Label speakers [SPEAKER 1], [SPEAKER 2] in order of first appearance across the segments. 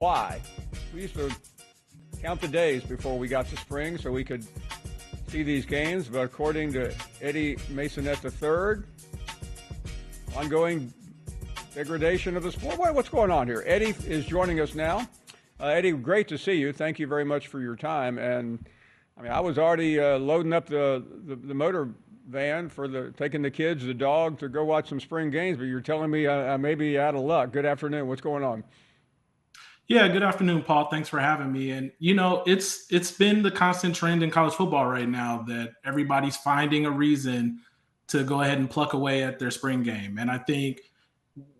[SPEAKER 1] Why? We used to count the days before we got to spring so we could see these games, but according to Eddie Maisonet III, ongoing degradation of the sport. What's going on here? Eddie is joining us now. Eddie, great to see you. Thank you very much for your time. And I mean, I was already loading up the motor van for taking the kids, the dog, to go watch some spring games, but you're telling me I may be out of luck. Good afternoon. What's going on?
[SPEAKER 2] Yeah, good afternoon, Paul. Thanks for having me. And it's been the constant trend in college football right now that everybody's finding a reason to go ahead and pluck away at their spring game. And I think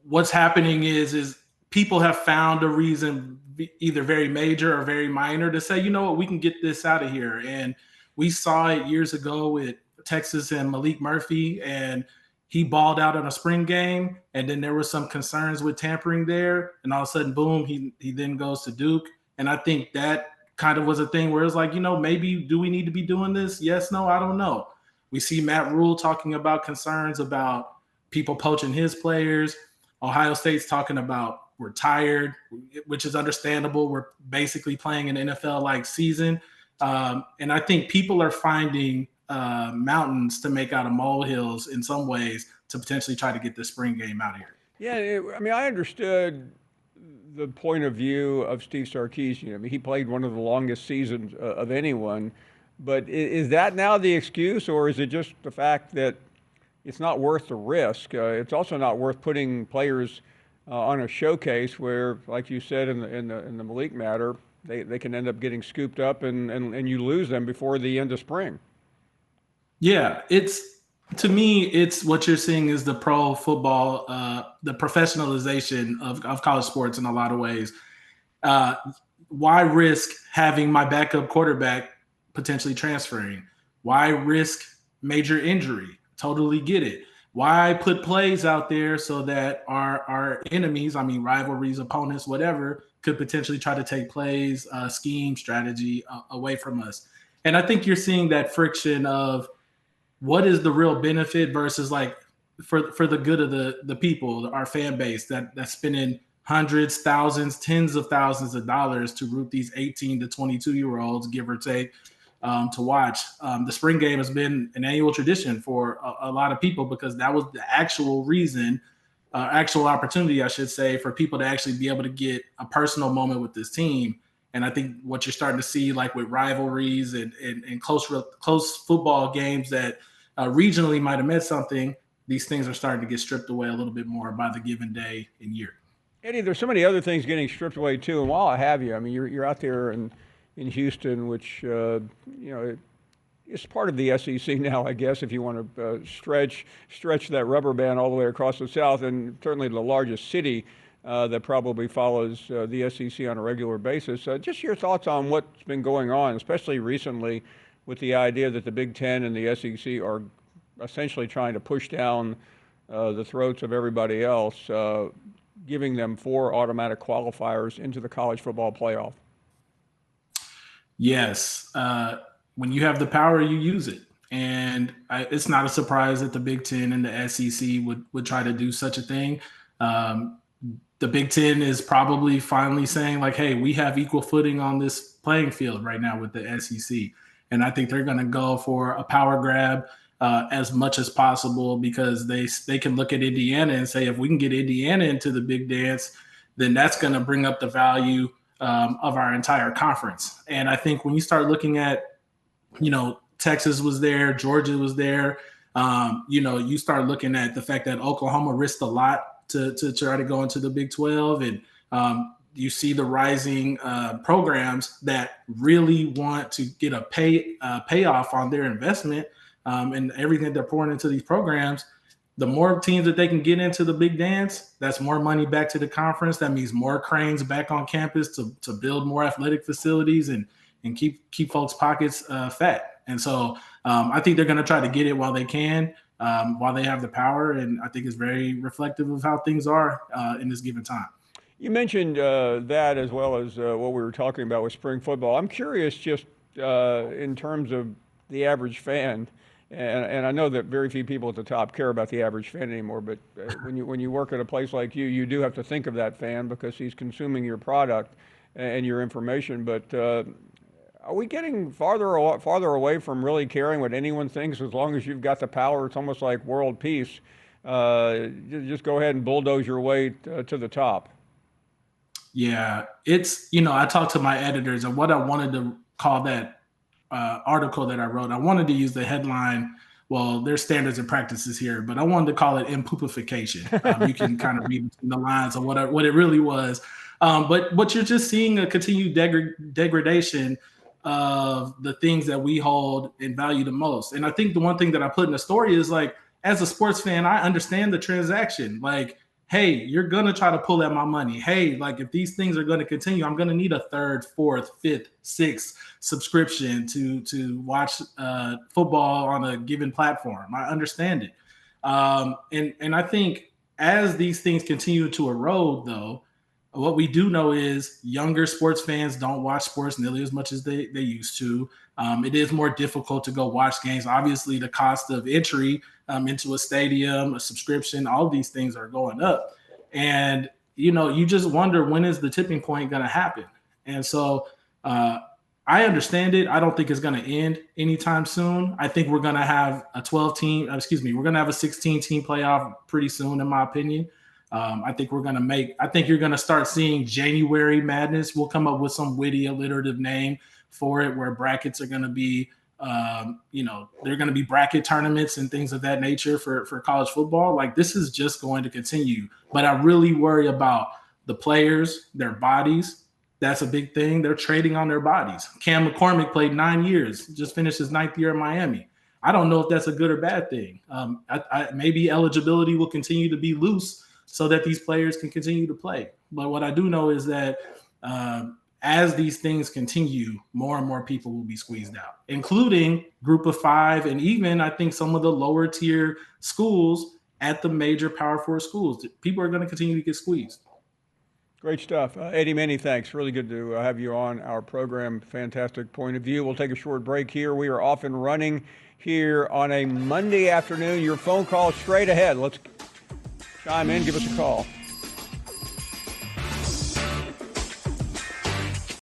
[SPEAKER 2] what's happening is people have found a reason, either very major or very minor, to say, you know what, we can get this out of here. And we saw it years ago with Texas and Malik Murphy, and he balled out in a spring game, and then there was some concerns with tampering there, and all of a sudden, boom, he then goes to Duke. And I think that kind of was a thing where it's like, maybe do we need to be doing this? Yes, no, I don't know. We see Matt Rule talking about concerns about people poaching his players. Ohio State's talking about we're tired, which is understandable. We're basically playing an NFL-like season. And I think people are finding mountains to make out of molehills in some ways to potentially try to get the spring game out of here.
[SPEAKER 1] Yeah, I mean, I understood the point of view of Steve Sarkisian. I mean, he played one of the longest seasons of anyone. But is that now the excuse, or is it just the fact that it's not worth the risk? It's also not worth putting players on a showcase where, like you said in the Malik matter, they can end up getting scooped up and you lose them before the end of spring.
[SPEAKER 2] Yeah, to me, it's what you're seeing is the pro football, the professionalization of college sports in a lot of ways. Uh, why risk having my backup quarterback potentially transferring? Why risk major injury? Totally get it. Why put plays out there so that our enemies, I mean rivalries, opponents, whatever, could potentially try to take plays, scheme, strategy away from us? And I think you're seeing that friction of what is the real benefit versus like for the good of the people, our fan base that's spending hundreds, thousands, tens of thousands of dollars to root these 18 to 22-year-olds, give or take, to watch. The spring game has been an annual tradition for a lot of people because that was the actual reason, actual opportunity, I should say, for people to actually be able to get a personal moment with this team. And I think what you're starting to see, like with rivalries and close football games that regionally might have meant something, these things are starting to get stripped away a little bit more by the given day and year.
[SPEAKER 1] Eddie, there's so many other things getting stripped away too. And while I have you, I mean, you're out there in Houston, which it's part of the SEC now, I guess, if you want to stretch that rubber band all the way across the South, and certainly the largest city that probably follows the SEC on a regular basis. Just your thoughts on what's been going on, especially recently, with the idea that the Big Ten and the SEC are essentially trying to push down the throats of everybody else, giving them 4 automatic qualifiers into the college football playoff.
[SPEAKER 2] Yes. When you have the power, you use it. And it's not a surprise that the Big Ten and the SEC would try to do such a thing. The Big Ten is probably finally saying, like, hey, we have equal footing on this playing field right now with the SEC. And I think they're going to go for a power grab as much as possible because they can look at Indiana and say, if we can get Indiana into the big dance, then that's going to bring up the value of our entire conference. And I think when you start looking at, Texas was there, Georgia was there, you start looking at the fact that Oklahoma risked a lot to try to go into the Big 12. And you see the rising programs that really want to get a payoff on their investment and everything they're pouring into these programs. The more teams that they can get into the big dance, that's more money back to the conference. That means more cranes back on campus to build more athletic facilities and keep folks' pockets fat. And so I think they're going to try to get it while they can, while they have the power. And I think it's very reflective of how things are in this given time.
[SPEAKER 1] You mentioned that as well as what we were talking about with spring football. I'm curious just in terms of the average fan, And I know that very few people at the top care about the average fan anymore, but when you work at a place like you do have to think of that fan because he's consuming your product and your information. But are we getting farther away from really caring what anyone thinks as long as you've got the power? It's almost like world peace. Just go ahead and bulldoze your way to the top.
[SPEAKER 2] Yeah, it's, I talked to my editors, and what I wanted to call that article that I wrote, I wanted to use the headline. Well, there's standards and practices here, but I wanted to call it impoopification. You can kind of read between the lines of what it really was. But what you're just seeing a continued degradation of the things that we hold and value the most. And I think the one thing that I put in the story is like, as a sports fan, I understand the transaction. Like, hey, you're going to try to pull at my money. Hey, like if these things are going to continue, I'm going to need a third, fourth, fifth, sixth subscription to watch football on a given platform. I understand it. And I think as these things continue to erode, though, what we do know is younger sports fans don't watch sports nearly as much as they used to. It is more difficult to go watch games. Obviously, the cost of entry into a stadium, a subscription, all of these things are going up. And, you just wonder, when is the tipping point going to happen? And so I understand it. I don't think it's going to end anytime soon. I think we're going to have a 16 team playoff pretty soon, in my opinion. I think you're going to start seeing January Madness. We'll come up with some witty alliterative name for it, where brackets are going to be, they're going to be bracket tournaments and things of that nature for college football. Like, this is just going to continue. But I really worry about the players, their bodies. That's a big thing. They're trading on their bodies. Cam McCormick played 9 years, just finished his 9th year in Miami. I don't know if that's a good or bad thing. Maybe eligibility will continue to be loose so that these players can continue to play. But what I do know is that as these things continue, more and more people will be squeezed out, including Group of Five, and even I think some of the lower tier schools at the major Power Four schools. People are going to continue to get squeezed.
[SPEAKER 1] Great stuff. Eddie, many thanks. Really good to have you on our program. Fantastic point of view. We'll take a short break here. We are off and running here on a Monday afternoon. Your phone call straight ahead. Let's chime in. Give us a call.